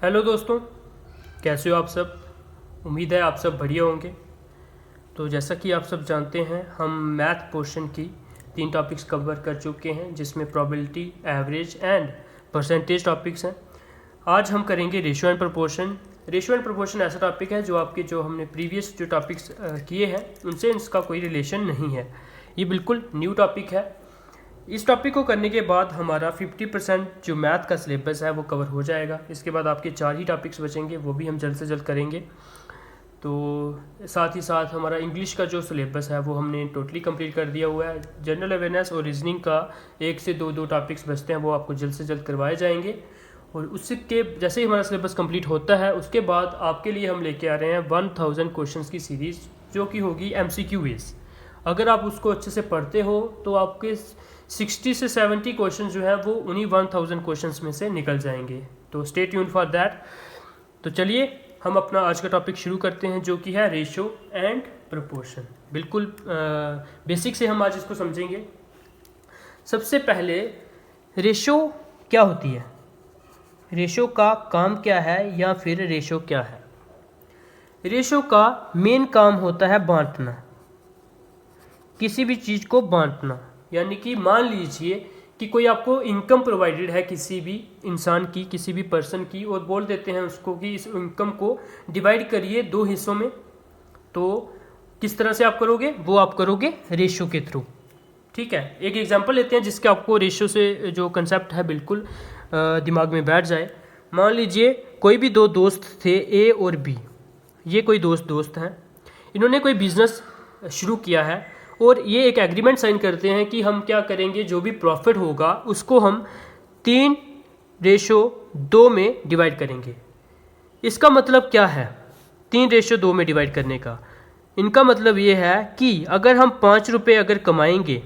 Hello दोस्तों, कैसे हो आप सब। उम्मीद है आप सब बढ़िया होंगे। तो जैसा कि आप सब जानते हैं, हम मैथ पोर्शन की 3 टॉपिक्स कवर कर चुके हैं, जिसमें probability, average and percentage topics हैं। आज हम करेंगे ratio and proportion. Ratio and proportion ऐसा टॉपिक है जो हमने प्रीवियस जो टॉपिक्स किए हैं उनसे इसका कोई रिलेशन नहीं है। ये बिल्कुल न्यू टॉपिक है। इस टॉपिक को करने के बाद हमारा 50% जो मैथ का सिलेबस है वो कवर हो जाएगा। इसके बाद आपके 4 ही टॉपिक्स बचेंगे, वो भी हम जल्द से जल्द करेंगे। तो साथ ही साथ हमारा इंग्लिश का जो सिलेबस है वो हमने टोटली कंप्लीट कर दिया हुआ है। जनरल अवेयरनेस और रीजनिंग का 1 से 2 टॉपिक्स बचते हैं, वो आपको जल्द से जल्द करवाए जाएंगे। और उसके जैसे ही हमारा सिलेबस कंप्लीट होता है उसके बाद आपके लिए हम लेके आ रहे हैं 1000 क्वेश्चंस की सीरीज़, जो कि होगी MCQ बेस। अगर आप उसको अच्छे से पढ़ते हो तो आपके 60 से 70 क्वेश्चन जो है वो उन्हीं 1000 क्वेश्चंस में से निकल जाएंगे। तो स्टे ट्यून्ड फॉर दैट। तो चलिए हम अपना आज का टॉपिक शुरू करते हैं, जो कि है रेशो एंड प्रोपोर्शन। बिल्कुल बेसिक से हम आज इसको समझेंगे। सबसे पहले रेशो क्या होती है, रेशो का काम क्या है, या फिर रेशो क्या है। रेशो का मेन काम होता है बांटना, किसी भी चीज़ को बांटना। यानी कि मान लीजिए कि कोई आपको इनकम प्रोवाइडेड है किसी भी इंसान की, किसी भी पर्सन की, और बोल देते हैं उसको कि इस इनकम को डिवाइड करिए 2 हिस्सों में। तो किस तरह से आप करोगे, वो आप करोगे रेशो के थ्रू। ठीक है, एक एग्जांपल लेते हैं जिसके आपको रेशो से जो कंसेप्ट है बिल्कुल दिमाग में बैठ जाए। मान लीजिए कोई भी 2 दोस्त थे, ए और बी। ये कोई दोस्त हैं, इन्होंने कोई बिजनेस शुरू किया है और ये एक एग्रीमेंट साइन करते हैं कि हम क्या करेंगे, जो भी प्रॉफिट होगा उसको हम 3:2 में डिवाइड करेंगे। इसका मतलब क्या है 3:2 में डिवाइड करने का? इनका मतलब ये है कि अगर हम 5 रुपये अगर कमाएंगे,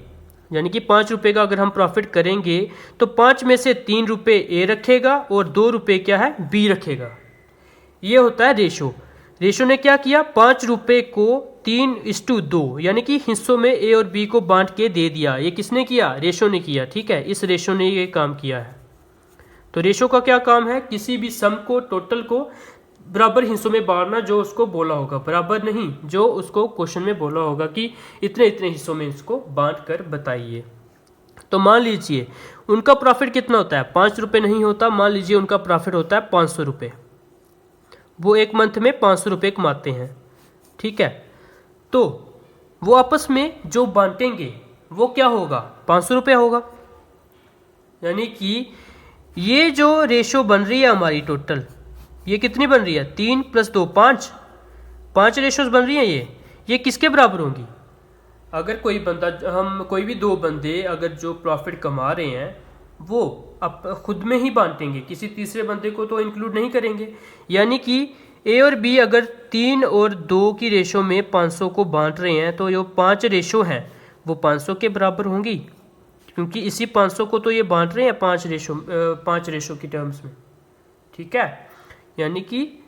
यानी कि 5 रुपये का अगर हम प्रॉफिट करेंगे, तो 5 में से 3 रुपये ए रखेगा और 2 रुपये क्या है, बी रखेगा। ये होता है रेशो। रेशो ने क्या किया, 5 रुपये को 3:2 यानी कि हिस्सों में ए और बी को बांट के दे दिया। ये किसने किया, रेशो ने किया। ठीक है, इस रेशो ने ये काम किया है। तो रेशो का क्या काम है, किसी भी सम को, टोटल को बराबर हिस्सों में बांटना, जो उसको बोला होगा, बराबर नहीं, जो उसको क्वेश्चन में बोला होगा कि इतने इतने हिस्सों में इसको बांट कर बताइए। तो मान लीजिए उनका प्रॉफिट कितना होता है, 5 रुपये नहीं होता, मान लीजिए उनका प्रॉफिट होता है 500 रुपये। वो एक मंथ में 500 रुपये कमाते हैं। ठीक है, तो वो आपस में जो बांटेंगे वो क्या होगा, 500 रुपये होगा। यानी कि ये जो रेशो बन रही है हमारी टोटल, ये कितनी बन रही है, 3 + 2 5 रेशोज बन रही हैं। ये किसके बराबर होंगी? अगर कोई बंदा, हम कोई भी 2 बंदे अगर जो प्रॉफिट कमा रहे हैं वो अब खुद में ही बांटेंगे, किसी तीसरे बंदे को तो इंक्लूड नहीं करेंगे। यानी कि ए और बी अगर 3 और 2 की रेशो में 500 को बांट रहे हैं, तो जो 5 रेशो हैं वो 500 के बराबर होंगी, क्योंकि इसी 500 को तो ये बांट रहे हैं 5 रेशो की टर्म्स में। ठीक है, यानी कि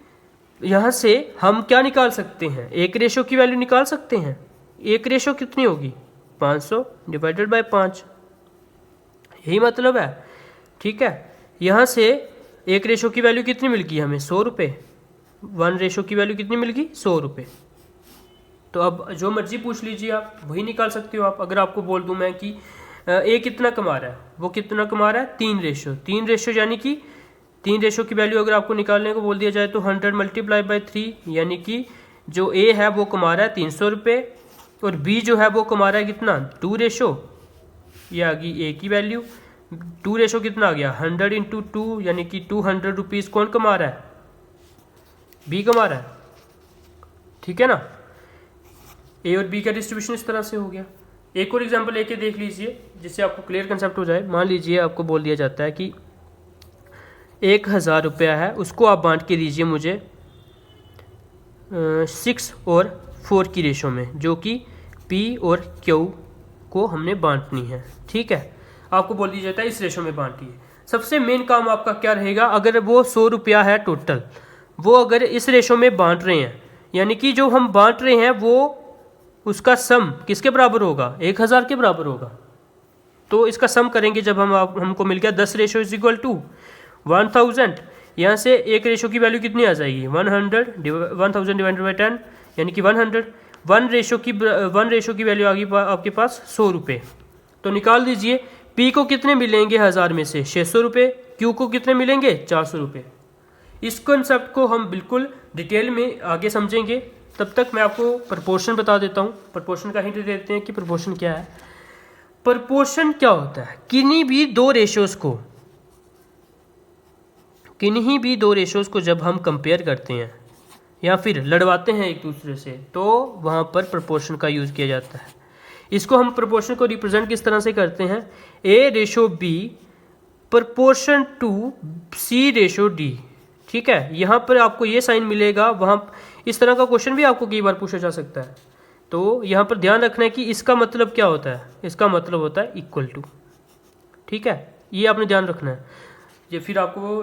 यहाँ से हम क्या निकाल सकते हैं, 1 रेशो की वैल्यू निकाल सकते हैं। 1 रेशो कितनी होगी, 500 डिवाइडेड बाय 5, यही मतलब है। ठीक है, यहाँ से 1 रेशो की वैल्यू कितनी मिल गई हमें, 100 रुपये। 1 रेशो की वैल्यू कितनी मिल गई, 100 रुपये। तो अब जो मर्जी पूछ लीजिए, आप वही निकाल सकते हो। आप अगर आपको बोल दूं मैं कि ए कितना कमा रहा है, वो कितना कमा रहा है, 3 रेशो, यानी कि 3 रेशो की वैल्यू अगर आपको निकालने को बोल दिया जाए तो 100 × 3, यानी कि जो ए है वो कमा रहा है 300 रुपये, और बी जो है वो कमा रहा है कितना, 2 रेशो। ये आ गई ए की वैल्यू। 2 रेशो कितना आ गया, 100 × 2, यानी कि 200 रुपीज़ कौन कमा रहा है, बी कमा रहा है। ठीक है ना, ए और बी का डिस्ट्रीब्यूशन इस तरह से हो गया। एक और एग्जांपल लेके देख लीजिए जिससे आपको क्लियर कंसेप्ट हो जाए। मान लीजिए आपको बोल दिया जाता है कि 1000 रुपया है, उसको आप बांट के दीजिए मुझे 6 और 4 की रेशो में, जो कि पी और क्यू को हमने बांटनी है। ठीक है, आपको बोल दिया जाता है इस रेशो में बांटिए। सबसे मेन काम आपका क्या रहेगा, अगर वो 100 रुपया है टोटल, वो अगर इस रेशो में बांट रहे हैं, यानी कि जो हम बांट रहे हैं वो उसका सम किसके बराबर होगा, 1000 के बराबर होगा। तो इसका सम करेंगे जब हमको मिल गया 10 रेशो इज इक्वल टू 1000, यहाँ से एक रेशो की वैल्यू कितनी आ जाएगी 1000 डिवाइडेड बाई 10 यानी कि 100। वन रेशो की वैल्यू आ गई आपके पास 100 रुपये। तो निकाल दीजिए पी को कितने मिलेंगे 1000 में से 600 रुपये, क्यू को कितने मिलेंगे 400 रुपये। इस कॉन्सेप्ट को हम बिल्कुल डिटेल में आगे समझेंगे, तब तक मैं आपको प्रपोर्शन बता देता हूँ। प्रपोर्शन का हिंट देते हैं कि प्रपोर्शन क्या है। प्रपोर्शन क्या होता है, किन्हीं भी दो रेशोज को जब हम कंपेयर करते हैं या फिर लड़वाते हैं एक दूसरे से, तो वहाँ पर प्रपोर्शन का यूज़ किया जाता है। इसको हम प्रपोर्शन को रिप्रेजेंट किस तरह से करते हैं, A ratio B proportion to C ratio D. ठीक है, यहाँ पर आपको ये साइन मिलेगा। वहाँ इस तरह का क्वेश्चन भी आपको कई बार पूछा जा सकता है। तो यहाँ पर ध्यान रखना है कि इसका मतलब क्या होता है, इसका मतलब होता है इक्वल टू। ठीक है, ये आपने ध्यान रखना है। ये फिर आपको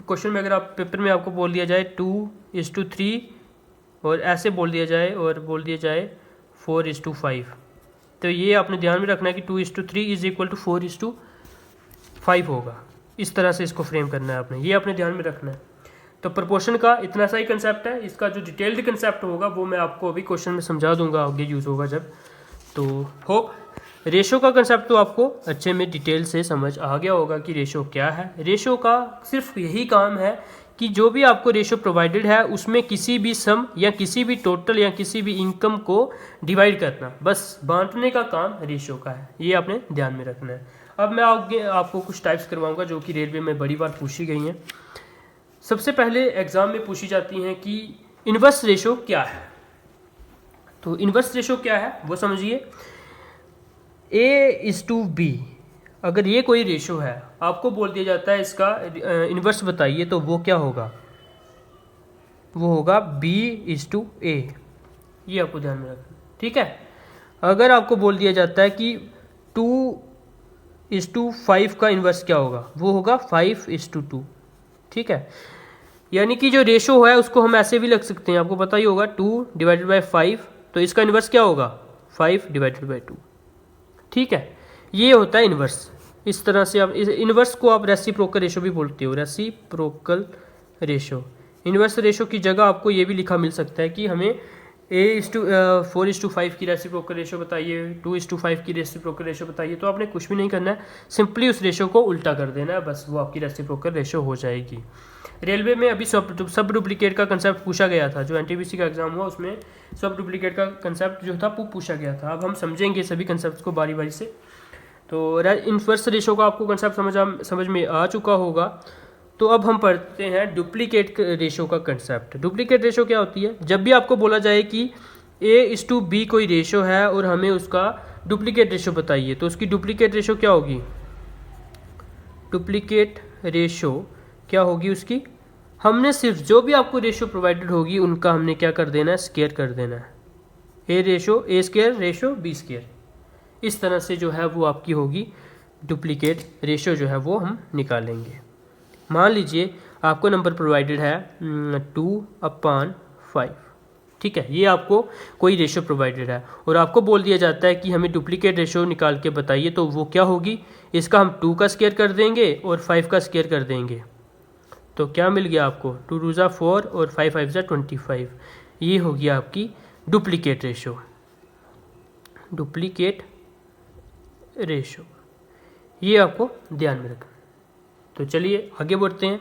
क्वेश्चन में अगर आप पेपर में आपको बोल दिया जाए 2:3 और ऐसे बोल दिया जाए और बोल दिया जाए 4:5, तो ये आपने ध्यान में रखना है कि 2:3 इज इक्वल टू 4:5 होगा। इस तरह से इसको फ्रेम करना है आपने, ये आपने ध्यान में रखना है। तो प्रपोर्शन का इतना सा ही कंसेप्ट है। इसका जो डिटेल्ड कंसेप्ट होगा वो मैं आपको अभी क्वेश्चन में समझा दूंगा, आगे यूज़ होगा जब। तो होप रेशो का कंसेप्ट तो आपको अच्छे में डिटेल से समझ आ गया होगा कि रेशो क्या है। रेशो का सिर्फ यही काम है कि जो भी आपको रेशो प्रोवाइडेड है उसमें किसी भी सम या किसी भी टोटल या किसी भी इनकम को डिवाइड करना, बस बांटने का काम रेशो का है। ये आपने ध्यान में रखना है। अब मैं आपको कुछ टाइप्स करवाऊंगा जो कि रेलवे में बड़ी बार पूछी गई हैं। सबसे पहले एग्जाम में पूछी जाती हैं कि इनवर्स रेशो क्या है। तो इनवर्स रेशो क्या है वो समझिए। A:B अगर ये कोई रेशो है, आपको बोल दिया जाता है इसका इनवर्स बताइए, तो वो क्या होगा, वो होगा B:A। ये आपको ध्यान में रखना। ठीक है, अगर आपको बोल दिया जाता है कि 2:5 का इन्वर्स क्या होगा, वो होगा 5:2। ठीक है, यानी कि जो रेशो है उसको हम ऐसे भी लिख सकते हैं, आपको पता ही होगा 2/5, तो इसका इन्वर्स क्या होगा 5/2। ठीक है, ये होता है इन्वर्स। इस तरह से आप इस इन्वर्स को आप रेसिप्रोकल रेशो भी बोलते हो, रेसिप्रोकल रेशो। इन्वर्स रेशो की जगह आपको ये भी लिखा मिल सकता है कि हमें 4:5 की रेसिप्रोकल रेशो बताइए, 2:5 की रेसिप्रोकल रेशो बताइए। तो आपने कुछ भी नहीं करना है, सिंपली उस रेशो को उल्टा कर देना है, बस वो आपकी रेसिप्रोकल रेशो हो जाएगी। रेलवे में अभी सब डुप्लीकेट का कंसेप्ट पूछा गया था, जो एनटीपीसी का एग्जाम हुआ उसमें सब डुप्लीकेट का कंसेप्ट जो था वो पूछा गया था। अब हम समझेंगे सभी कंसेप्ट को बारी बारी से। तो इनवर्स रेशो का आपको कंसेप्ट समझ में आ चुका होगा। तो अब हम पढ़ते हैं डुप्लीकेट रेशो का कंसेप्ट। डुप्लीकेट रेशो क्या होती है, जब भी आपको बोला जाए कि A:B कोई रेशो है और हमें उसका डुप्लीकेट रेशो बताइए, तो उसकी डुप्लीकेट रेशो क्या होगी, डुप्लीकेट रेशो क्या होगी उसकी, हमने सिर्फ जो भी आपको रेशो प्रोवाइडेड होगी उनका हमने क्या कर देना है, स्क्वायर कर देना है। A² रेशो B², इस तरह से जो है वो आपकी होगी डुप्लीकेट रेशो जो है वो हम निकालेंगे। मान लीजिए आपको नंबर प्रोवाइडेड है 2/5। ठीक है, ये आपको कोई रेशो प्रोवाइडेड है और आपको बोल दिया जाता है कि हमें डुप्लीकेट रेशो निकाल के बताइए, तो वो क्या होगी, इसका हम 2 का स्क्वायर कर देंगे और 5 का स्क्वायर कर देंगे। तो क्या मिल गया आपको, 2 2 ज़ा 4 और 5 5 ज़ा 25। ये होगी आपकी डुप्लीकेट रेशो, डुप्लीकेट रेशो। ये आपको ध्यान में रखना। तो चलिए आगे बढ़ते हैं।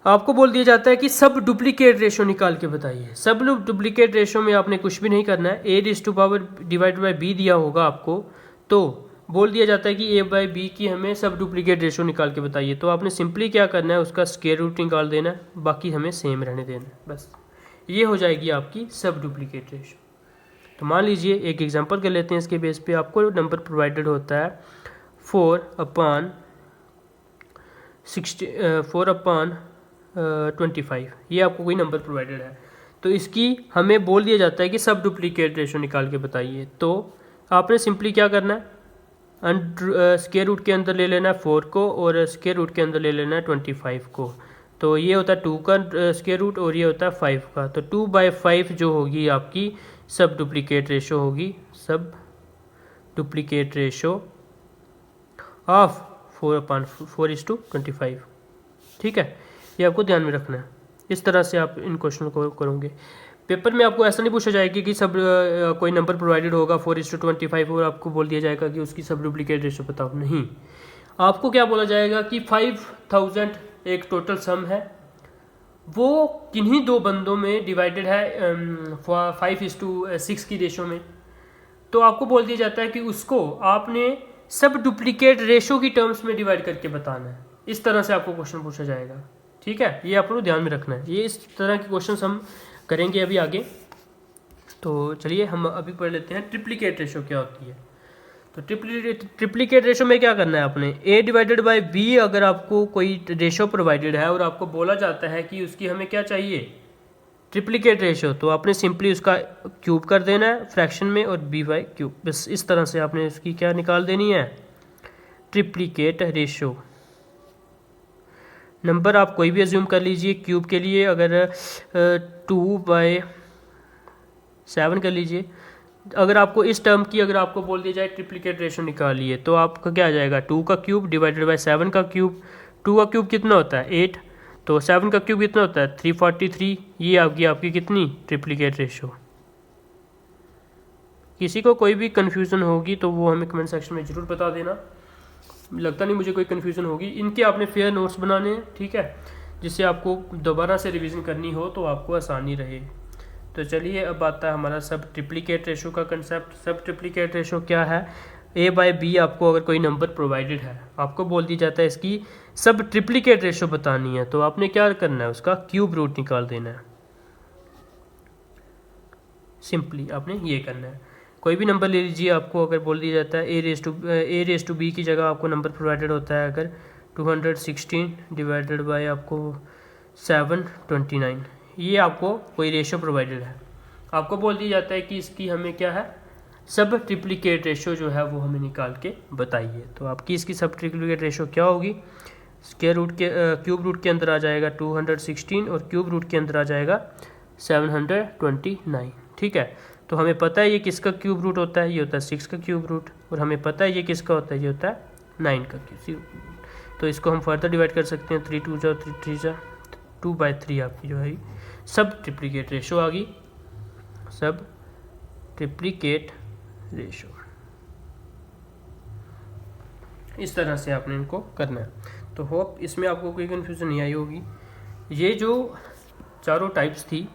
आपको बोल दिया जाता है कि सब डुप्लीकेट रेशो निकाल के बताइए। सब डुप्लीकेट रेशो में आपने कुछ भी नहीं करना है। A/B दिया होगा आपको, तो बोल दिया जाता है कि A/B की हमें सब डुप्लीकेट रेशो निकाल के बताइए। तो आपने सिंपली क्या करना है, उसका स्क्वायर रूट निकाल देना है, बाकी हमें सेम रहने देना है, बस ये हो जाएगी आपकी सब डुप्लीकेट रेशो। तो मान लीजिए एक एग्जांपल कर लेते हैं। इसके बेस पे आपको नंबर प्रोवाइडेड होता है 4/25। ये आपको कोई नंबर प्रोवाइडेड है, तो इसकी हमें बोल दिया जाता है कि सब डुप्लीकेट रेशो निकाल के बताइए। तो आपने सिंपली क्या करना है, स्क्वायर रूट के अंदर ले लेना है 4 को और स्क्वायर रूट के अंदर ले लेना है 25 को। तो ये होता है 2 का स्क्वायर रूट और ये होता है 5 का। तो 2/5 जो होगी आपकी सब डुप्लीकेट रेशो होगी, सब डुप्लीकेट रेशो ऑफ 4/4:25। ठीक है, ये आपको ध्यान में रखना है। इस तरह से आप इन क्वेश्चन को करोगे। पेपर में आपको ऐसा नहीं पूछा जाएगा कि सब कोई नंबर प्रोवाइडेड होगा 4:25 और आपको बोल दिया जाएगा कि उसकी सब डुप्लीकेट रेशो बताओ। नहीं, आपको क्या बोला जाएगा कि 5000 एक टोटल सम है, वो किन्हीं दो बंदों में डिवाइडेड है 5:6 की रेशो में। तो आपको बोल दिया जाता है कि उसको आपने सब डुप्लीकेट रेशो की टर्म्स में डिवाइड करके बताना है। इस तरह से आपको क्वेश्चन पूछा जाएगा। ठीक है, ये आपको ध्यान में रखना है। ये इस तरह के क्वेश्चन हम करेंगे अभी आगे। तो चलिए हम अभी पढ़ लेते हैं ट्रिप्लीकेट रेशो क्या होती है। तो ट्रिप्लीकेट रेशो में क्या करना है आपने, a डिवाइडेड बाई b अगर आपको कोई रेशो प्रोवाइडेड है और आपको बोला जाता है कि उसकी हमें क्या चाहिए, ट्रिप्लीकेट रेशो, तो आपने सिंपली उसका क्यूब कर देना है फ्रैक्शन में और b बाई क्यूब, बस इस तरह से आपने उसकी क्या निकाल देनी है, ट्रिप्लीकेट रेशो। नंबर आप कोई भी अज्यूम कर लीजिए। क्यूब के लिए अगर 2/7 कर लीजिए। अगर आपको इस टर्म की अगर आपको बोल दिया जाए ट्रिप्लीकेट रेशो निकालिए तो आपका क्या आ जाएगा, 2 का क्यूब डिवाइडेड बाई 7 का क्यूब। 2 का क्यूब कितना होता है 8, तो 7 का क्यूब कितना होता है 343। ये आपकी कितनी ट्रिप्लीकेट रेशो। किसी को कोई भी कन्फ्यूज़न होगी तो वो हमें कमेंट सेक्शन में ज़रूर बता देना। लगता नहीं मुझे कोई कन्फ्यूज़न होगी। इनके आपने फेयर नोट्स बनाने हैं, ठीक है, जिससे आपको दोबारा से रिवीजन करनी हो तो आपको आसानी रहे। तो चलिए अब आता है हमारा सब ट्रिप्लीकेट रेशो का कंसेप्ट। सब ट्रिप्लीकेट रेशो क्या है, a बाई बी आपको अगर कोई नंबर प्रोवाइडेड है, आपको बोल दी जाता है इसकी सब ट्रिप्लीकेट रेशो बतानी है, तो आपने क्या करना है, उसका क्यूब रूट निकाल देना है। सिंपली आपने ये करना है। कोई भी नंबर ले लीजिए, आपको अगर बोल दिया जाता है a रेस टू b की जगह आपको नंबर प्रोवाइडेड होता है अगर 216 डिवाइडेड बाय आपको 729, ये आपको कोई रेशो प्रोवाइडेड है। आपको बोल दिया जाता है कि इसकी हमें क्या है, सब ट्रिप्लीकेट रेशो जो है वो हमें निकाल के बताइए। तो आपकी इसकी सब ट्रिप्लीकेट रेशो क्या होगी, स्क्वायर रूट के क्यूब रूट के अंदर आ जाएगा 216 और क्यूब रूट के अंदर आ जाएगा 729। ठीक है, तो हमें पता है ये किसका क्यूब रूट होता है, ये होता है 6 का क्यूब रूट, और हमें पता है ये किसका होता है, ये होता है 9 का क्यूब। तो इसको हम फर्दर डिवाइड कर सकते हैं, 3 2 जा 3 3 जा 2/3 आपकी जो है सब ट्रिप्लीकेट रेशो आ गई, सब ट्रिप्लीकेट रेशो। इस तरह से आपने इनको करना है। तो होप इसमें आपको कोई कन्फ्यूज़न नहीं आई होगी। ये जो चारों टाइप्स थी,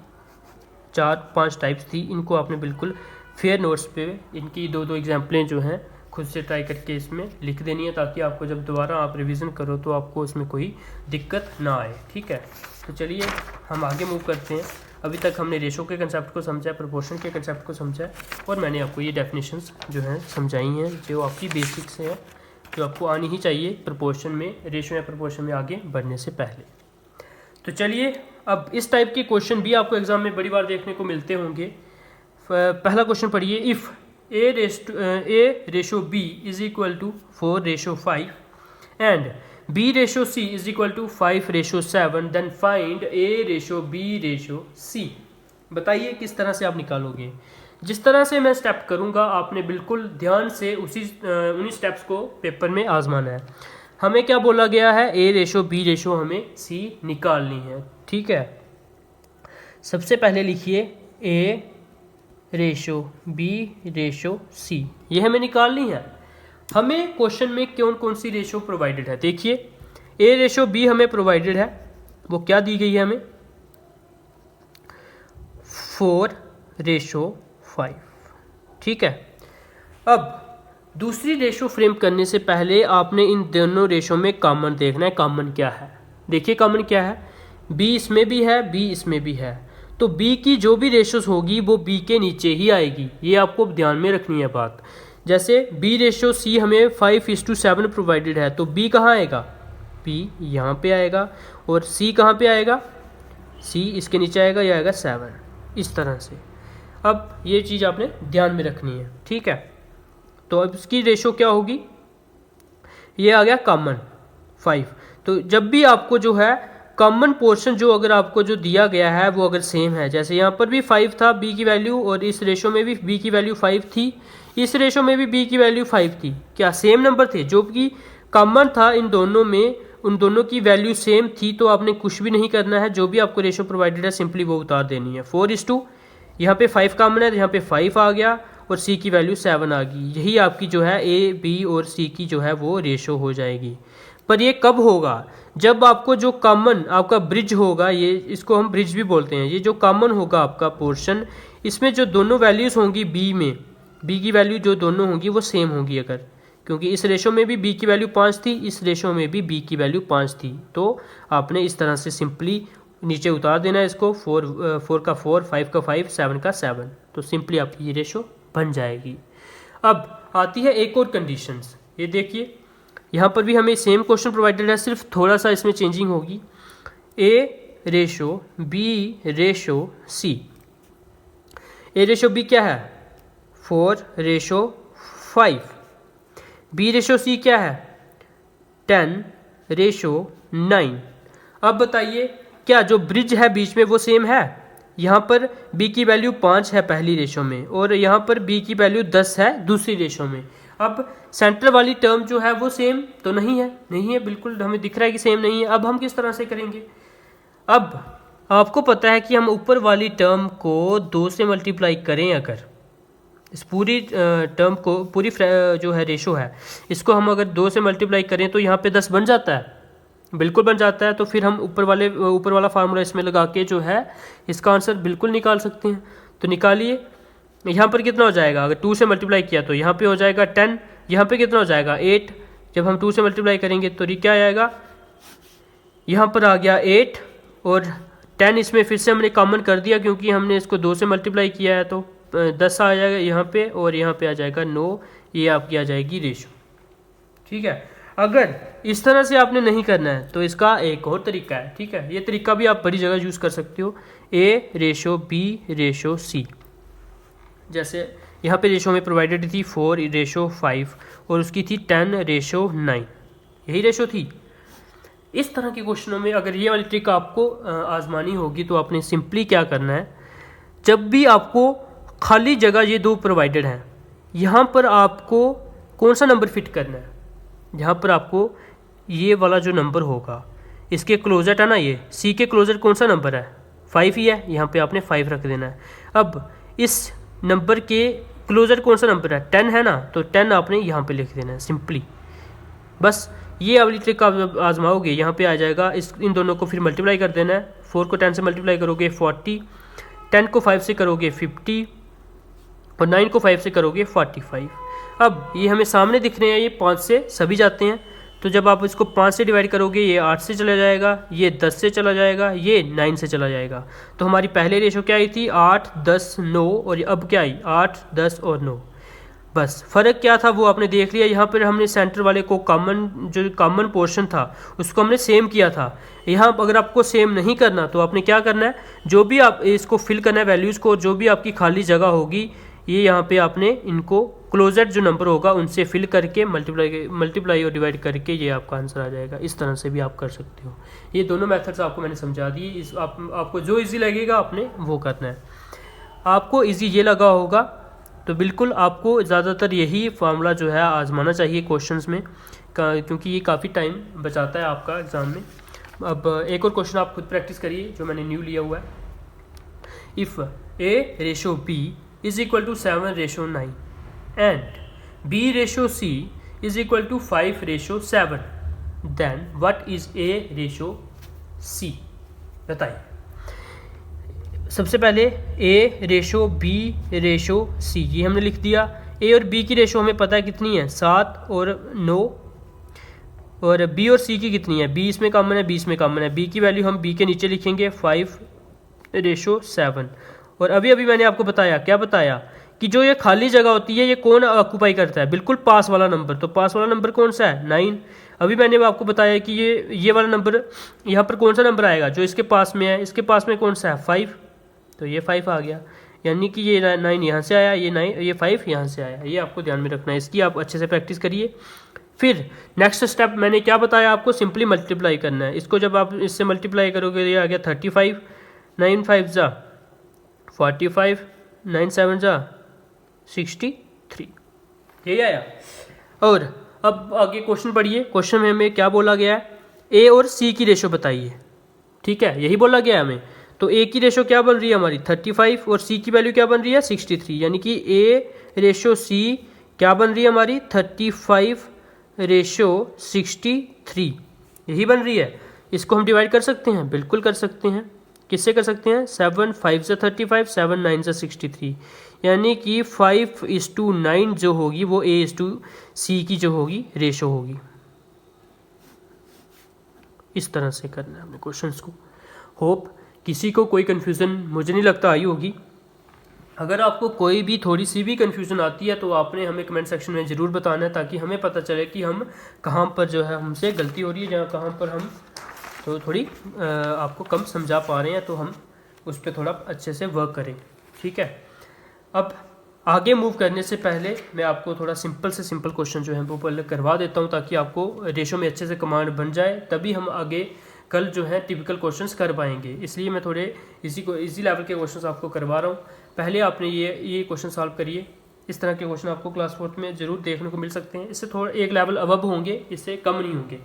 4-5 टाइप्स थी, इनको आपने बिल्कुल फेयर नोट्स पे इनकी 2-2 एग्जाम्पलें जो हैं खुद से ट्राई करके इसमें लिख देनी है, ताकि आपको जब दोबारा आप रिवीजन करो तो आपको उसमें कोई दिक्कत ना आए। ठीक है, तो चलिए हम आगे मूव करते हैं। अभी तक हमने रेशो के कंसेप्ट को समझा, प्रोपोर्शन के कंसेप्ट को समझा, और मैंने आपको ये डेफिनेशंस जो हैं समझाई हैं, जो आपकी बेसिक्स हैं, जो आपको आनी ही चाहिए प्रोपोर्शन में, रेशो या प्रोपोर्शन में आगे बढ़ने से पहले। तो चलिए अब इस टाइप के क्वेश्चन भी आपको एग्जाम में बड़ी बार देखने को मिलते होंगे। पहला क्वेश्चन पढ़िए, if a ratio b is equal to 4:5 and b ratio c is equal to 5:7 then find a ratio b ratio c। बताइए किस तरह से आप निकालोगे। जिस तरह से मैं स्टेप करूंगा आपने बिल्कुल ध्यान से उन्हीं स्टेप्स को पेपर में आजमाना है। हमें क्या बोला गया है, a रेशो b रेशो हमें c निकालनी है। ठीक है, सबसे पहले लिखिए a ratio b ratio c, ये हमें निकालनी है। हमें क्वेश्चन में कौन कौन सी रेशो प्रोवाइडेड है, देखिए a रेशो b हमें प्रोवाइडेड है, वो क्या दी गई है हमें, 4:5। ठीक है, अब दूसरी रेशो फ्रेम करने से पहले आपने इन दोनों रेशो में कॉमन देखना है। कॉमन क्या है, देखिए कॉमन क्या है, b इसमें भी है, b इसमें भी है, तो b की जो भी रेशोस होगी वो b के नीचे ही आएगी। ये आपको ध्यान में रखनी है बात। जैसे b रेशो c हमें 5:7 प्रोवाइडेड है, तो b कहाँ आएगा, b यहाँ पे आएगा, और c कहाँ पे आएगा, c इसके नीचे आएगा, यह आएगा 7। इस तरह से अब ये चीज़ आपने ध्यान में रखनी है। ठीक है, तो अब इसकी रेशो क्या होगी, ये आ गया कॉमन 5। तो जब भी आपको जो है कॉमन पोर्शन जो अगर आपको जो दिया गया है वो अगर सेम है, जैसे यहाँ पर भी 5 था b की वैल्यू, और इस रेशो में भी b की वैल्यू 5 थी, इस रेशो में भी b की वैल्यू 5 थी, क्या सेम नंबर थे, जो कि कॉमन था इन दोनों में उन दोनों की वैल्यू सेम थी तो आपने कुछ भी नहीं करना है, जो भी आपको रेशो प्रोवाइडेड है सिंपली वो उतार देनी है। 4:2, यहाँ पे 5 कॉमन है, यहाँ पे 5 आ गया और सी की वैल्यू 7 आ गई। यही आपकी जो है ए, बी और सी की जो है वो रेशो हो जाएगी। पर ये कब होगा? जब आपको जो कॉमन आपका ब्रिज होगा, ये इसको हम ब्रिज भी बोलते हैं, ये जो कॉमन होगा आपका पोर्शन, इसमें जो दोनों वैल्यूज़ होंगी बी में, बी की वैल्यू जो दोनों होंगी वो सेम होंगी। अगर, क्योंकि इस रेशो में भी बी की वैल्यू 5 थी, इस रेशो में भी बी की वैल्यू 5 थी, तो आपने इस तरह से सिंपली नीचे उतार देना है इसको। 4 का 4, 5 का 5, 7 का 7, तो सिंपली आपकी ये रेशो बन जाएगी। अब आती है एक और कंडीशंस। ये देखिए यहाँ पर भी हमें सेम क्वेश्चन प्रोवाइडेड है, सिर्फ थोड़ा सा इसमें चेंजिंग होगी। ए रेशो बी रेशो सी। ए रेशो बी क्या है? 4:5। बी रेशो सी क्या है? 10:9। अब बताइए क्या जो ब्रिज है बीच में वो सेम है? यहाँ पर b की वैल्यू 5 है पहली रेशो में और यहाँ पर b की वैल्यू 10 है दूसरी रेशो में। अब सेंटर वाली टर्म जो है वो सेम तो नहीं है, नहीं है, बिल्कुल हमें दिख रहा है कि सेम नहीं है। अब हम किस तरह से करेंगे? अब आपको पता है कि हम ऊपर वाली टर्म को 2 से मल्टीप्लाई करें, अगर इस पूरी टर्म को, पूरी जो है रेशो है, इसको हम अगर 2 से मल्टीप्लाई करें तो यहाँ पे 10 बन जाता है, बिल्कुल बन जाता है। तो फिर हम ऊपर वाला फार्मूला इसमें लगा के जो है इसका आंसर बिल्कुल निकाल सकते हैं। तो निकालिए, यहाँ पर कितना हो जाएगा? अगर 2 से मल्टीप्लाई किया तो यहाँ पे हो जाएगा 10, यहाँ पे कितना हो जाएगा 8। जब हम 2 से मल्टीप्लाई करेंगे तो क्या आएगा? यहाँ पर आ गया 8 और 10 इसमें फिर से हमने कॉमन कर दिया क्योंकि हमने इसको 2 से मल्टीप्लाई किया है, तो 10 आ जाएगा यहाँ पे और यहाँ पे आ जाएगा 9। ये आपकी आ जाएगी रेशो। ठीक है, अगर इस तरह से आपने नहीं करना है तो इसका एक और तरीका है। ठीक है, ये तरीका भी आप बड़ी जगह यूज़ कर सकते हो। ए रेशो बी रेशो सी, जैसे यहाँ पे रेशो में प्रोवाइडेड थी 4:5 और उसकी थी 10:9, यही रेशो थी। इस तरह के क्वेश्चनों में अगर ये वाली ट्रिक आपको आजमानी होगी तो आपने सिंपली क्या करना है, जब भी आपको खाली जगह ये 2 प्रोवाइडेड हैं, यहाँ पर आपको कौन सा नंबर फिट करना है? यहाँ पर आपको ये वाला जो नंबर होगा इसके क्लोजर है ना, ये सी के क्लोजर कौन सा नंबर है? 5 ही है, यहाँ पे आपने 5 रख देना है। अब इस नंबर के क्लोजर कौन सा नंबर है? 10 है ना, तो 10 आपने यहाँ पे लिख देना है सिंपली। बस ये वाली ट्रिक आप आजमाओगे, यहाँ पे आ जाएगा। इन दोनों को फिर मल्टीप्लाई कर देना है। 4 को 10 से मल्टीप्लाई करोगे 40, 10 को 5 से करोगे 50 और 9 को 5 से करोगे 45। अब ये हमें सामने दिख रहे हैं, ये 5 से सभी जाते हैं, तो जब आप इसको 5 से डिवाइड करोगे ये 8 से चला जाएगा, ये 10 से चला जाएगा, ये 9 से चला जाएगा। तो हमारी पहले रेशो क्या आई थी? 8, 10, 9 और अब क्या आई? 8, 10 और 9। बस फ़र्क क्या था वो आपने देख लिया। यहाँ पर हमने सेंटर वाले को जो कॉमन पोर्शन था उसको हमने सेम किया था। यहाँ अगर आपको सेम नहीं करना तो आपने क्या करना है, जो भी आप इसको फिल करना है वैल्यूज़ को, जो भी आपकी खाली जगह होगी ये यहाँ पे आपने इनको क्लोजर जो नंबर होगा उनसे फिल करके मल्टीप्लाई और डिवाइड करके ये आपका आंसर आ जाएगा। इस तरह से भी आप कर सकते हो। ये दोनों मेथड्स आपको मैंने समझा दिए। आपको जो इजी लगेगा आपने वो करना है। आपको इजी ये लगा होगा तो बिल्कुल आपको ज़्यादातर यही फार्मूला जो है आजमाना चाहिए क्वेश्चंस में, क्योंकि ये काफ़ी टाइम बचाता है आपका एग्ज़ाम में। अब एक और क्वेश्चन आप खुद प्रैक्टिस करिए जो मैंने न्यू लिया हुआ है। If a ratio b is equal to 7:9 and b ratio c is equal to 5:7, then what is a ratio c? बताइए। सबसे पहले a ratio b ratio c ये हमने लिख दिया। a और b की रेशो हमें पता है कितनी है, 7 और 9, और b और c की कितनी है? b इसमें कॉमन है, b इसमें कॉमन है। b की वैल्यू हम b के नीचे लिखेंगे 5:7। और अभी अभी मैंने आपको बताया, क्या बताया, कि जो ये खाली जगह होती है ये कौन ऑक्यूपाई करता है? बिल्कुल पास वाला नंबर। तो पास वाला नंबर कौन सा है? 9। अभी मैंने आपको बताया कि ये वाला नंबर यहाँ पर कौन सा नंबर आएगा जो इसके पास में है? इसके पास में कौन सा है? 5। तो ये 5 आ गया, यानी कि ये 9 यहाँ से आया, ये 5 यहाँ से आया। ये आपको ध्यान में रखना है, इसकी आप अच्छे से प्रैक्टिस करिए। फिर नेक्स्ट स्टेप मैंने क्या बताया आपको? सिंपली मल्टीप्लाई करना है। इसको जब आप इससे मल्टीप्लाई करोगे ये आ गया 35, 9 5 जा 45, 9 7 जा 63, यही आया। और अब आगे क्वेश्चन पढ़िए। क्वेश्चन में हमें क्या बोला गया है? ए और सी की रेशो बताइए। ठीक है, यही बोला गया हमें। तो ए की रेशो क्या बन रही है हमारी 35 और सी की वैल्यू क्या बन रही है 63, यानी कि ए रेशो सी क्या बन रही है हमारी 35 रेशो 63, यही बन रही है। इसको हम डिवाइड कर सकते हैं, बिल्कुल कर सकते हैं। किससे कर सकते हैं 7 5 से 35, 7 9 से 63, यानी कि 5:9 जो होगी वो A:C की जो होगी रेशो होगी। इस तरह से करना है हमने क्वेश्चंस को। होप किसी को कोई कन्फ्यूज़न मुझे नहीं लगता आई होगी। अगर आपको कोई भी थोड़ी सी भी कन्फ्यूज़न आती है तो आपने हमें कमेंट सेक्शन में ज़रूर बताना है, ताकि हमें पता चले कि हम कहाँ पर जो है हमसे गलती हो रही है, जहाँ कहाँ पर हम तो थोड़ी आपको कम समझा पा रहे हैं, तो हम उस पर थोड़ा अच्छे से वर्क करें। ठीक है, अब आगे मूव करने से पहले मैं आपको थोड़ा सिंपल से सिंपल क्वेश्चन जो है वो पहले करवा देता हूँ, ताकि आपको रेशो में अच्छे से कमांड बन जाए, तभी हम आगे कल जो है टिपिकल क्वेश्चंस कर पाएंगे। इसलिए मैं थोड़े इजी लेवल के क्वेश्चंस आपको करवा रहा हूँ। पहले आपने ये क्वेश्चन सॉल्व करिए। इस तरह के क्वेश्चन आपको क्लास 4 में ज़रूर देखने को मिल सकते हैं। इससे थोड़ा एक लेवल अबव होंगे, इससे कम नहीं होंगे।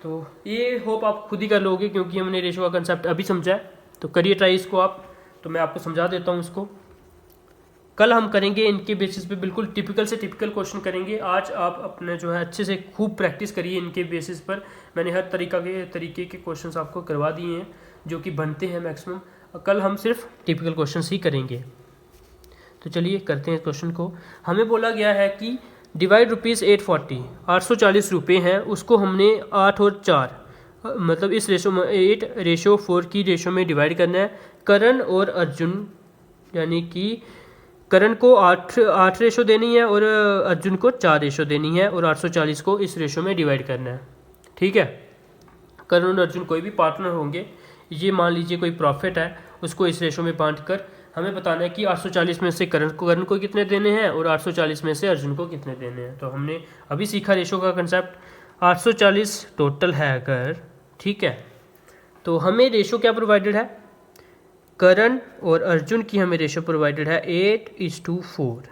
तो ये होप आप खुद ही कर लोगे, क्योंकि हमने रेशो का कंसेप्ट अभी समझा है। तो करिए ट्राई इसको आप। तो मैं आपको समझा देता हूँ इसको। कल हम करेंगे इनके बेसिस पे बिल्कुल टिपिकल से टिपिकल क्वेश्चन करेंगे। आज आप अपने जो है अच्छे से खूब प्रैक्टिस करिए इनके बेसिस पर। मैंने हर तरीके के क्वेश्चंस आपको करवा दिए हैं जो कि बनते हैं मैक्सिमम। कल हम सिर्फ टिपिकल क्वेश्चंस ही करेंगे। तो चलिए करते हैं क्वेश्चन को। हमें बोला गया है कि डिवाइड ₹840, 840 रुपये हैं, उसको हमने 8 और 4 मतलब इस रेशो में 8:4 की रेशो में डिवाइड करना है। करण और अर्जुन, यानी कि करण को 8 रेशो देनी है और अर्जुन को 4 रेशो देनी है, और 840 को इस रेशो में डिवाइड करना है। ठीक है, करण और अर्जुन कोई भी पार्टनर होंगे। ये मान लीजिए कोई प्रॉफिट है, उसको इस रेशो में बांट कर हमें बताना है कि 840 में से करण को कितने देने हैं और 840 में से अर्जुन को कितने देने हैं। तो हमने अभी सीखा रेशो का कंसेप्ट। 840 टोटल है अगर, ठीक है, तो हमें रेशो क्या प्रोवाइडेड है, करण और अर्जुन की हमें रेशो प्रोवाइडेड है 8:4।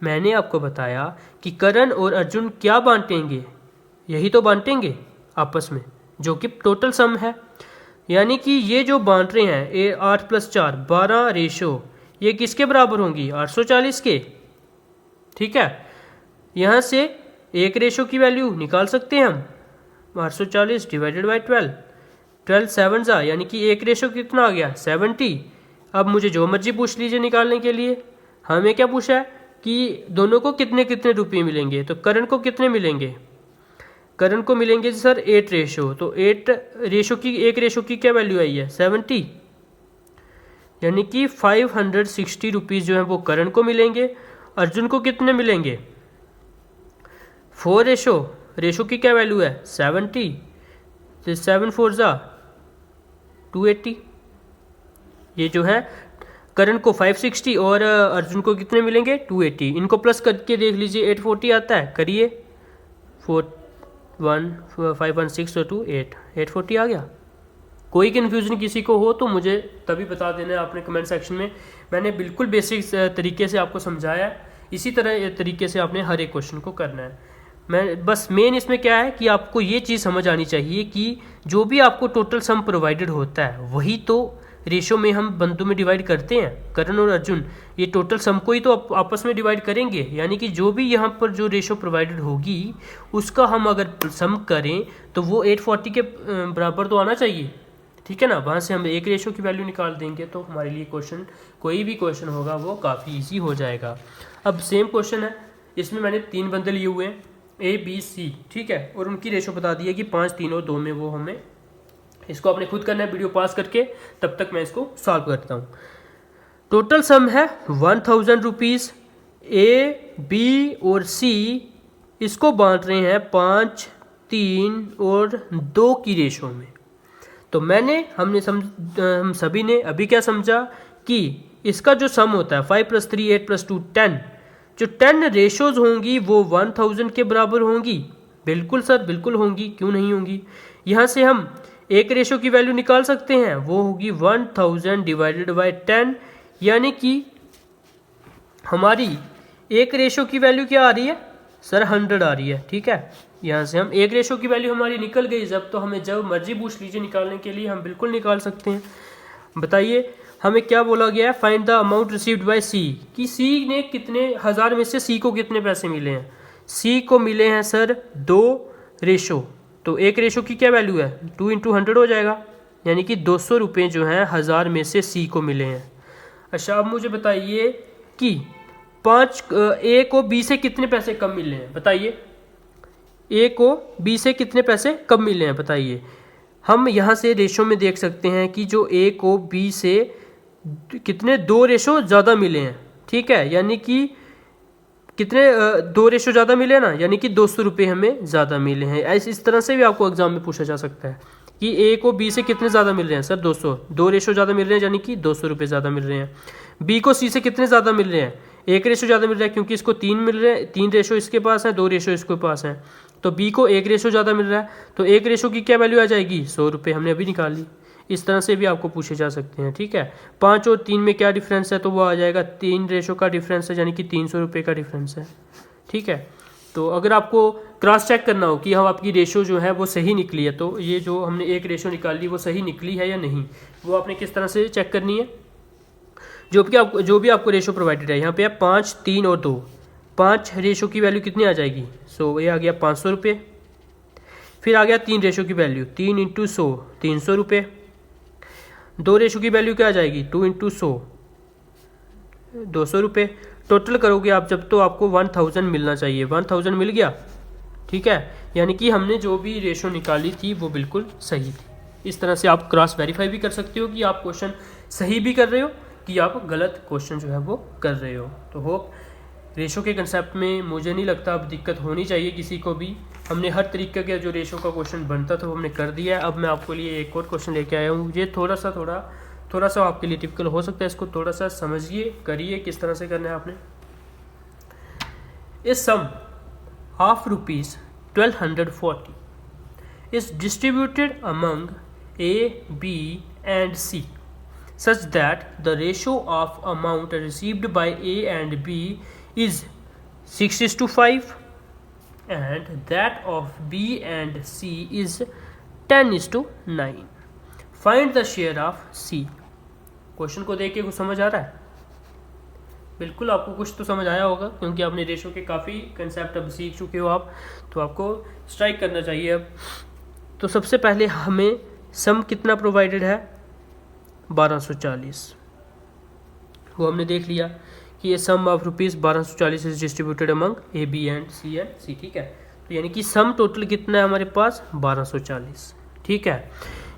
मैंने आपको बताया कि करण और अर्जुन क्या बांटेंगे, यही तो बांटेंगे आपस में, जो कि टोटल सम है। यानी कि ये जो बांट रहे हैं 8 + 4 12 रेशो, ये किसके बराबर होंगी 840 के। ठीक है, यहाँ से एक रेशो की वैल्यू निकाल सकते हैं हम, 840 डिवाइडेड बाई 12, 12 7 जा, यानी कि एक रेशो कितना आ गया 70। अब मुझे जो मर्जी पूछ लीजिए निकालने के लिए। हमें क्या पूछा है कि दोनों को कितने कितने रुपये मिलेंगे। तो करण को कितने मिलेंगे, करण को मिलेंगे सर 8 रेशो। तो 8 रेशो की एक रेशो की क्या वैल्यू आई है 70, यानी कि 560 रुपीज़ जो है वो करण को मिलेंगे। अर्जुन को कितने मिलेंगे 4 रेशो, रेशो की क्या वैल्यू है 70, तो 7 4 जा 280। ये जो है करण को 560 और अर्जुन को कितने मिलेंगे 280। इनको प्लस करके देख लीजिए 840 आता है, करिए 4 1 5 1 6 और 2 8, 840 आ गया। कोई कन्फ्यूजन किसी को हो तो मुझे तभी बता देना है आपने कमेंट सेक्शन में। मैंने बिल्कुल बेसिक तरीके से आपको समझाया है, इसी तरह तरीके से आपने हर एक क्वेश्चन को करना है। मैं बस मेन इसमें क्या है कि आपको ये चीज़ समझ आनी चाहिए कि जो भी आपको टोटल सम प्रोवाइडेड होता है वही तो रेशो में हम बंदों में डिवाइड करते हैं। करण और अर्जुन ये टोटल सम को ही तो आपस में डिवाइड करेंगे, यानी कि जो भी यहाँ पर जो रेशो प्रोवाइडेड होगी उसका हम अगर सम करें तो वो 840 के बराबर तो आना चाहिए। ठीक है ना, वहाँ से हम एक रेशो की वैल्यू निकाल देंगे तो हमारे लिए क्वेश्चन कोई भी क्वेश्चन होगा वो काफ़ी ईजी हो जाएगा। अब सेम क्वेश्चन है, इसमें मैंने 3 बंदे लिए हुए हैं ABC, ठीक है, और उनकी रेशो बता दी है कि 5 3 और 2 में वो हमें इसको आपने खुद करना है वीडियो पास करके, तब तक मैं इसको सॉल्व करता हूँ। टोटल सम है 1000 रुपीज़। A, B और C इसको बांट रहे हैं 5 3 और 2 की रेशो में। तो हम सभी ने अभी क्या समझा कि इसका जो सम होता है 5 + 3 8 + 2 10, जो 10 रेशोज होंगी वो 1000 के बराबर होंगी। बिल्कुल सर, बिल्कुल होंगी, क्यों नहीं होंगी। यहाँ से हम एक रेशो की वैल्यू निकाल सकते हैं, वो होगी 1000 डिवाइडेड बाई 10, यानी कि हमारी एक रेशो की वैल्यू क्या आ रही है सर 100 आ रही है। ठीक है, यहाँ से हम 1 की वैल्यू हमारी निकल गई जब, तो हमें जब मर्जी पूछ लीजिए निकालने के लिए हम बिल्कुल निकाल सकते हैं। बताइए हमें क्या बोला गया है, find the amount received by C, कि सी ने कितने 1000 में से सी को कितने पैसे मिले हैं। सी को मिले हैं सर 2 तो 1 की क्या वैल्यू है, 2 × 100 हो जाएगा, यानी कि 200 रुपये जो हैं 1000 में से सी को मिले हैं। अच्छा अब मुझे बताइए कि ए को बी से कितने पैसे कम मिले हैं, बताइए ए को बी से कितने पैसे कम मिले हैं बताइए। हम यहाँ से रेशो में देख सकते हैं कि जो ए को बी से कितने 2 ज़्यादा मिले हैं, ठीक है, यानी कि कितने 2 ज़्यादा मिले ना, यानी कि 200 रुपये हमें ज़्यादा मिले हैं। ऐसे इस तरह से भी आपको एग्जाम में पूछा जा सकता है कि ए को बी से कितने ज़्यादा मिल रहे हैं, सर 2 ज़्यादा मिल रहे हैं, यानी कि 200 रुपये ज़्यादा मिल रहे हैं। बी को सी से कितने ज़्यादा मिल रहे हैं, 1 ज़्यादा मिल रहा है, क्योंकि इसको 3 मिल रहे हैं, 3 इसके पास है, 2 इसके पास है, तो बी को 1 ज़्यादा मिल रहा है, तो 1 की क्या वैल्यू आ जाएगी, 100 रुपये, हमने अभी निकाल ली। इस तरह से भी आपको पूछे जा सकते हैं, ठीक है। 5 और 3 में क्या डिफरेंस है, तो वो आ जाएगा 3 का डिफरेंस है, यानी कि 300 रुपये का डिफरेंस है, ठीक है। तो अगर आपको क्रॉस चेक करना हो कि हम आपकी रेशो जो है वो सही निकली है, तो ये जो हमने एक रेशो निकाली वो सही निकली है या नहीं, वो आपने किस तरह से चेक करनी है। जो भी आपको रेशो प्रोवाइडेड है, यहाँ पे है 5, 3 और 2, 5 रेशो की वैल्यू कितनी आ जाएगी, ये आ गया 500 रुपये। फिर आ गया 3 रेशो की वैल्यू, 3 × 100 300 रुपये। 2 रेशो की वैल्यू क्या आ जाएगी, 2 × 100 200 रुपये। टोटल करोगे आप जब, तो आपको 1000 मिलना चाहिए, 1000 मिल गया, ठीक है, यानी कि हमने जो भी रेशो निकाली थी वो बिल्कुल सही थी। इस तरह से आप क्रॉस वेरीफाई भी कर सकते हो कि आप क्वेश्चन सही भी कर रहे हो कि आप गलत क्वेश्चन जो है वो कर रहे हो। तो होप रेशो के कंसेप्ट में मुझे नहीं लगता अब दिक्कत होनी चाहिए किसी को भी। हमने हर तरीके का जो रेशो का क्वेश्चन बनता था वो हमने कर दिया है। अब मैं आपको लिए एक और क्वेश्चन लेके आया हूँ, ये थोड़ा सा आपके लिए टिपिकल हो सकता है, इसको थोड़ा सा समझिए, करिए किस तरह से करना है आपने। इस सम ₹1240 is distributed among A, B and C such that the ratio of amount received by A and B is 6:5 and that of B and C is 10:9. Find the share of C. Question को देख के कुछ समझ आ रहा है? बिल्कुल आपको कुछ तो समझ आया होगा, क्योंकि आपने रेशो के काफ़ी कंसेप्ट अब सीख चुके हो आप, तो आपको स्ट्राइक करना चाहिए अब। तो सबसे पहले हमें सम कितना प्रोवाइडेड है, 1240, वो हमने देख लिया कि ये sum of ₹1240 is distributed among A, B and C, ठीक है। तो यानी कि सम टोटल कितना है हमारे पास, 1240, ठीक है।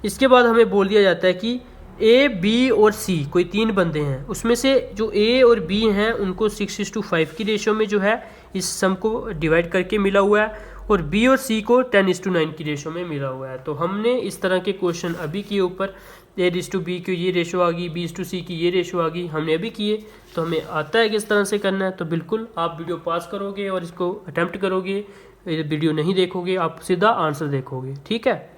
इसके बाद हमें बोल दिया जाता है कि ए, बी और सी कोई 3 बंदे हैं, उसमें से जो ए और बी हैं उनको 6:5 की रेशो में जो है इस सम को डिवाइड करके मिला हुआ है, और बी और सी को 10:9 की रेशो में मिला हुआ है। तो हमने इस तरह के क्वेश्चन अभी किए ऊपर, A:B की ये रेशो आ गई, B:C की ये रेशो आ गई, हमने अभी किए, तो हमें आता है किस तरह से करना है। तो बिल्कुल आप वीडियो पास करोगे और इसको अटैम्प्ट करोगे, वीडियो नहीं देखोगे, आप सीधा आंसर देखोगे, ठीक है।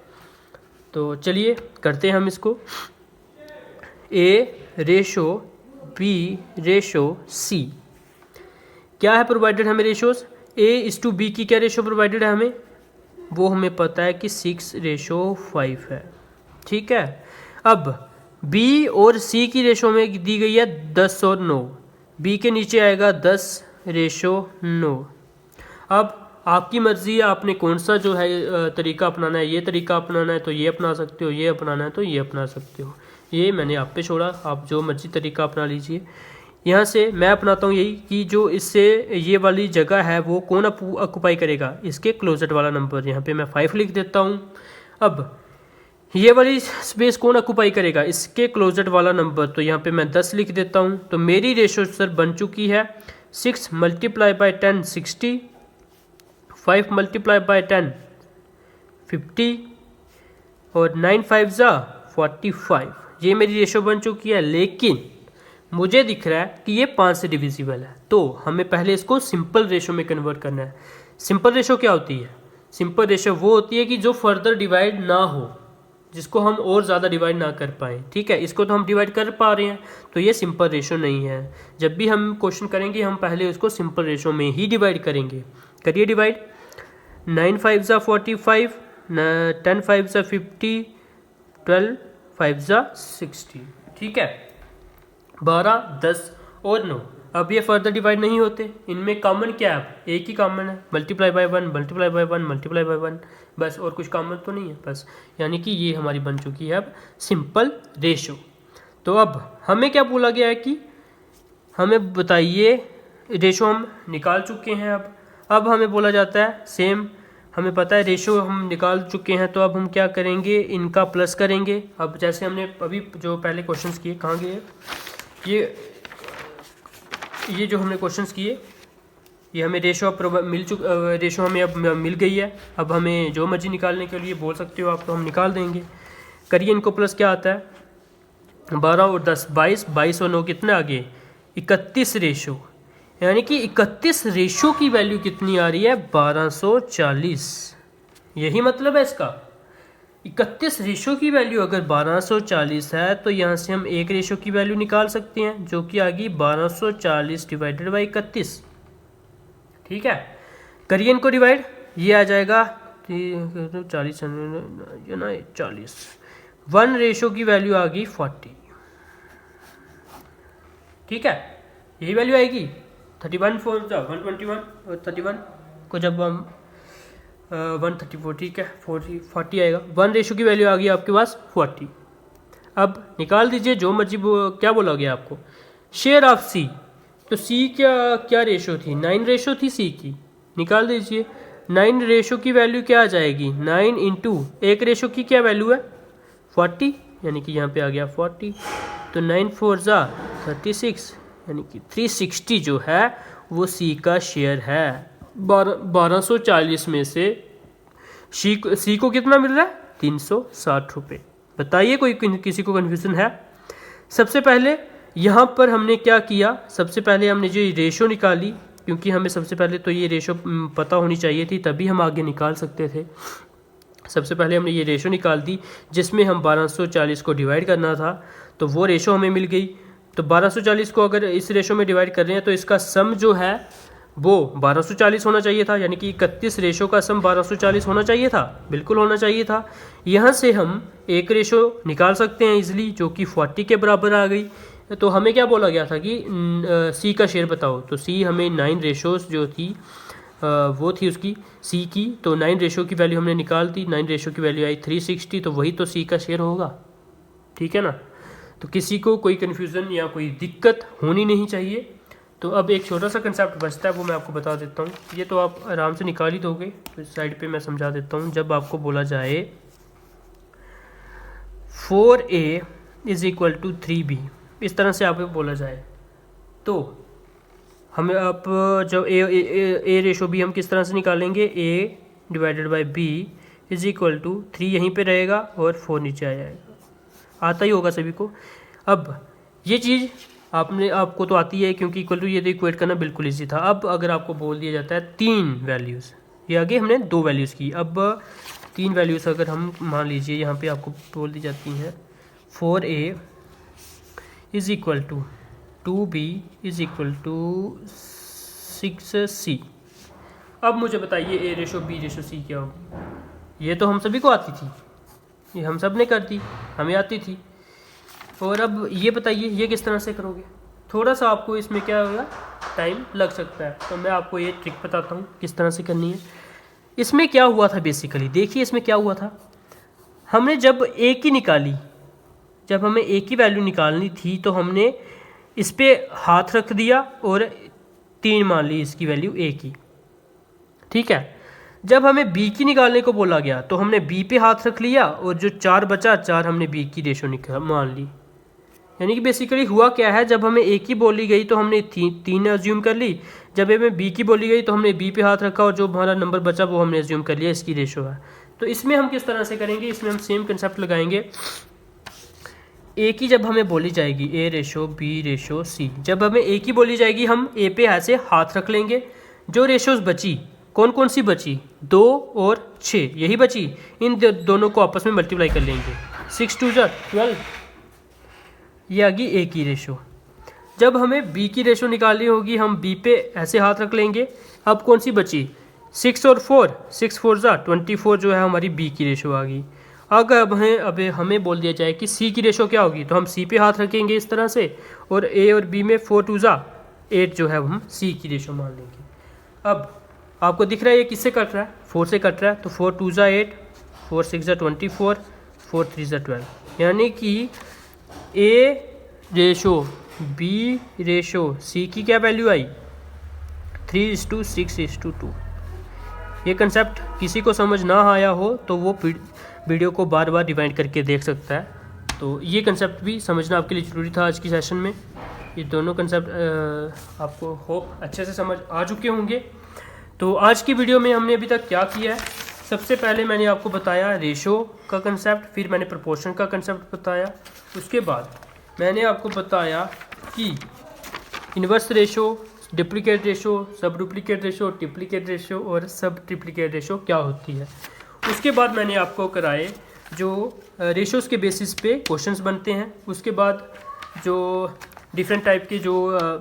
तो चलिए करते हैं हम इसको। A:B:C क्या है प्रोवाइडेड हमें रेशोज, A:B की क्या रेशो प्रोवाइडेड है हमें, वो हमें पता है कि 6:5 है, ठीक है। अब B और C की रेशो में दी गई है 10 और 9, B के नीचे आएगा 10:9। अब आपकी मर्ज़ी है आपने कौन सा जो है तरीका अपनाना है, ये तरीका अपनाना है तो ये अपना सकते हो, ये अपनाना है तो ये अपना सकते हो, ये मैंने आप पे छोड़ा, आप जो मर्जी तरीका अपना लीजिए। यहाँ से मैं अपनाता हूँ यही कि जो इससे ये वाली जगह है वो कौन ऑक्यूपाई करेगा, इसके क्लोजेट वाला नंबर, यहाँ पे मैं 5 लिख देता हूँ। अब ये वाली स्पेस कौन ऑक्यूपाई करेगा, इसके क्लोजेट वाला नंबर, तो यहाँ पे मैं 10 लिख देता हूँ। तो मेरी रेशो सर बन चुकी है 6 × 10 60, 5 × 10 50 और 9 5 45, ये मेरी रेशो बन चुकी है। लेकिन मुझे दिख रहा है कि ये 5 से डिविजिबल है, तो हमें पहले इसको सिंपल रेशो में कन्वर्ट करना है। सिंपल रेशो क्या होती है, सिंपल रेशो वो होती है कि जो फर्दर डिवाइड ना हो, जिसको हम और ज़्यादा डिवाइड ना कर पाएँ, ठीक है। इसको तो हम डिवाइड कर पा रहे हैं, तो ये सिंपल रेशो नहीं है। जब भी हम क्वेश्चन करेंगे हम पहले उसको सिंपल रेशो में ही डिवाइड करेंगे। करिए डिवाइड, 9 5 ज़ा 45, 10 5 ज़ा 50, 12 5 ज़ा 60। ठीक है, 12, 10 और 9। अब ये फर्दर डिवाइड नहीं होते, इनमें कॉमन क्या है, एक ही कॉमन है, multiply by 1, multiply by 1, multiply by 1, बस और कुछ कॉमन तो नहीं है बस। यानी कि ये हमारी बन चुकी है अब सिंपल रेशो। तो अब हमें क्या बोला गया है कि हमें बताइए, रेशो हम निकाल चुके हैं। अब हमें बोला जाता है सेम, हमें पता है रेशो हम निकाल चुके हैं, तो अब हम क्या करेंगे, इनका प्लस करेंगे। अब जैसे हमने अभी जो पहले क्वेश्चंस किए, कहाँ गए ये जो हमने क्वेश्चंस किए, ये हमें रेशो अब रेशो हमें अब मिल गई है। अब हमें जो मर्जी निकालने के लिए बोल सकते हो आप, तो हम निकाल देंगे। करिए इनको प्लस, क्या आता है, 12 और 10 22, 22 और 9 कितने आ गए, 31 रेशो। यानी कि 31 रेशो की वैल्यू कितनी आ रही है, 1240। यही मतलब है इसका। 31 रेशो की वैल्यू अगर 1240 है, तो यहाँ से हम एक रेशो की वैल्यू निकाल सकते हैं, जो कि आ गई 1240 डिवाइडेड बाई 31। ठीक है, करिए इनको डिवाइड, ये आ जाएगा 40 ना 40। 1 रेशो की वैल्यू आ गई 40। ठीक है, यही वैल्यू आएगी। 31 4 121 और 31 को जब हम 134, ठीक है, 40 आएगा। 1 रेशो की वैल्यू आ गई आपके पास 40। अब निकाल दीजिए जो मर्जी, क्या बोला गया आपको, शेयर ऑफ सी। तो सी क्या रेशो थी, 9 रेशो थी सी की, निकाल दीजिए। 9 रेशो की वैल्यू क्या आ जाएगी, 9 इंटू एक रेशो की क्या वैल्यू है 40, यानी कि यहाँ पे आ गया 40। तो 9 4 ज़ा 36, यानी कि 360 जो है वो सी का शेयर है। 1240 में से सी को कितना मिल रहा है, 360 रुपये। बताइए कोई किसी को कन्फ्यूज़न है। सबसे पहले यहाँ पर हमने क्या किया, सबसे पहले हमने जो रेशो निकाली, क्योंकि हमें सबसे पहले तो ये रेशो पता होनी चाहिए थी, तभी हम आगे निकाल सकते थे। सबसे पहले हमने ये रेशो निकाल दी, जिसमें हम 1240 को डिवाइड करना था, तो वो रेशो हमें मिल गई। तो 1240 को अगर इस रेशो में डिवाइड कर रहे हैं, तो इसका सम जो है वो 1240 होना चाहिए था, यानी कि 31 रेशो का सम 1240 होना चाहिए था, बिल्कुल होना चाहिए था। यहाँ से हम एक रेशो निकाल सकते हैं इजीली, जो कि 40 के बराबर आ गई। तो हमें क्या बोला गया था कि सी का शेयर बताओ, तो सी हमें 9 रेशोज़ जो थी वो थी उसकी सी की, तो 9 रेशो की वैल्यू हमने निकाल दी। 9 रेशो की वैल्यू आई 360, तो वही तो सी का शेयर होगा। ठीक है ना, तो किसी को कोई कन्फ्यूज़न या कोई दिक्कत होनी नहीं चाहिए। तो अब एक छोटा सा कंसेप्ट बचता है, वो मैं आपको बता देता हूँ। ये तो आप आराम से निकाल ही दोगे, तो इस साइड पे मैं समझा देता हूँ। जब आपको बोला जाए 4a is equal to 3b, इस तरह से आपको बोला जाए, तो हमें आप जब ए रेशो बी हम किस तरह से निकालेंगे, a divided by b is equal to 3 यहीं पे रहेगा और 4 नीचे आ जाएगा। आता ही होगा सभी को। अब ये चीज़ आपको तो आती है, क्योंकि इक्वल टू ये तो इक्वेट करना बिल्कुल ईजी था। अब अगर आपको बोल दिया जाता है 3 वैल्यूज़, ये आगे हमने 2 वैल्यूज़ की, अब 3 वैल्यूज़ अगर हम मान लीजिए यहाँ पे आपको बोल दी जाती हैं 4a is equal to 2b is equal to 6c। अब मुझे बताइए a ratio b ratio c क्या होगी। ये तो हम सभी को आती थी, ये हम सब ने कर दी, हमें आती थी। और अब ये बताइए ये किस तरह से करोगे, थोड़ा सा आपको इसमें क्या होगा, टाइम लग सकता है। तो मैं आपको ये ट्रिक बताता हूँ किस तरह से करनी है। इसमें क्या हुआ था बेसिकली, देखिए इसमें क्या हुआ था, हमने जब ए की निकाली, जब हमें ए की वैल्यू निकालनी थी, तो हमने इस पर हाथ रख दिया और 3 मान ली इसकी वैल्यू ए की। ठीक है, जब हमें बी की निकालने को बोला गया, तो हमने बी पे हाथ रख लिया और जो 4 बचा, 4 हमने बी की रेशो मान ली। यानी कि बेसिकली हुआ क्या है, जब हमें ए की बोली गई तो हमने 3 एज्यूम कर ली, जब हमें बी की बोली गई तो हमने बी पे हाथ रखा और जो हमारा नंबर बचा वो हमने एज्यूम कर लिया इसकी रेशो है। तो इसमें हम किस तरह से करेंगे, इसमें हम सेम कंसेप्ट लगाएंगे। ए की जब हमें बोली जाएगी ए रेशो बी रेशो सी, जब हमें ए की बोली जाएगी हम ए पे ऐसे हाथ रख लेंगे। जो रेशोज़ बची, कौन कौन सी बची, 2 और 6 यही बची, इन दोनों को आपस में मल्टीप्लाई कर लेंगे। 6 2 जा 12, ये आ गई ए की रेशो। जब हमें बी की रेशो निकालनी होगी, हम बी पे ऐसे हाथ रख लेंगे। अब कौन सी बची, 6 और 4, 6 4 ज़ा 24 जो है हमारी बी की रेशो आ गई। अब हमें बोल दिया जाए कि सी की रेशो क्या होगी, तो हम सी पे हाथ रखेंगे इस तरह से, और ए और बी में 4 2 ज़ा 8 जो है हम सी की रेशो मान लेंगे। अब आपको दिख रहा है ये किससे कट रहा है, 4 से कट रहा है, तो 4 2 ज़ा 8, 4 6 ज़ा 24, 4 3 ज़ा 12, यानी कि ए रेशो बी रेशो सी की क्या वैल्यू आई, 3:6:2। ये कंसेप्ट किसी को समझ ना आया हो तो वो वीडियो को बार बार रिवाइंड करके देख सकता है। तो ये कंसेप्ट भी समझना आपके लिए ज़रूरी था आज की सेशन में। ये दोनों कंसेप्ट आपको होप अच्छे से समझ आ चुके होंगे। तो आज की वीडियो में हमने अभी तक क्या किया है, सबसे पहले मैंने आपको बताया रेशो का कंसेप्ट, फिर मैंने प्रोपोर्शन का कंसेप्ट बताया, उसके बाद मैंने आपको बताया कि इन्वर्स रेशो, डुप्लीकेट रेशो, सब डुप्लीकेट रेशो, ट्रिप्लीकेट रेशो और सब ट्रिप्लीकेट रेशो क्या होती है। उसके बाद मैंने आपको कराए जो रेशोज़ के बेसिस पे क्वेश्चंस बनते हैं, उसके बाद जो डिफरेंट टाइप के जो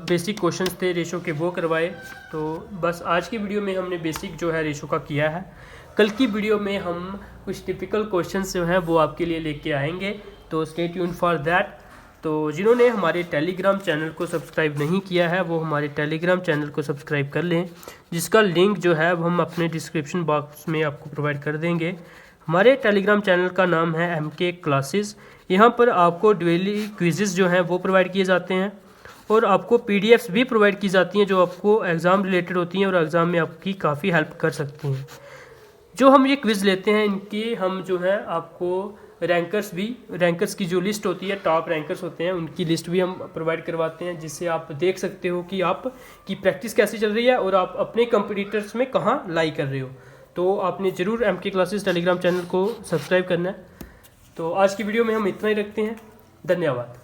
बेसिक क्वेश्चंस थे रेशो के वो करवाए। तो बस आज की वीडियो में हमने बेसिक जो है रेशो का किया है। कल की वीडियो में हम कुछ टिपिकल क्वेश्चंस जो हैं वो आपके लिए लेके आएंगे, तो स्टे ट्यून्ड फॉर दैट। तो जिन्होंने हमारे टेलीग्राम चैनल को सब्सक्राइब नहीं किया है वो हमारे टेलीग्राम चैनल को सब्सक्राइब कर लें, जिसका लिंक जो है वो हम अपने डिस्क्रिप्शन बॉक्स में आपको प्रोवाइड कर देंगे। हमारे टेलीग्राम चैनल का नाम है MK क्लासेस। यहाँ पर आपको डेली क्विज़ेस जो हैं वो प्रोवाइड किए जाते हैं और आपको PDFs भी प्रोवाइड की जाती हैं जो आपको एग्ज़ाम रिलेटेड होती हैं और एग्ज़ाम में आपकी काफ़ी हेल्प कर सकती हैं। जो हम ये क्विज़ लेते हैं इनकी हम जो है आपको रैंकर्स की जो लिस्ट होती है, टॉप रैंकर्स होते हैं उनकी लिस्ट भी हम प्रोवाइड करवाते हैं, जिससे आप देख सकते हो कि आप की प्रैक्टिस कैसी चल रही है और आप अपने कंपटीटर्स में कहाँ लाई कर रहे हो। तो आपने ज़रूर MK क्लासेस टेलीग्राम चैनल को सब्सक्राइब करना है। तो आज की वीडियो में हम इतना ही रखते हैं। धन्यवाद।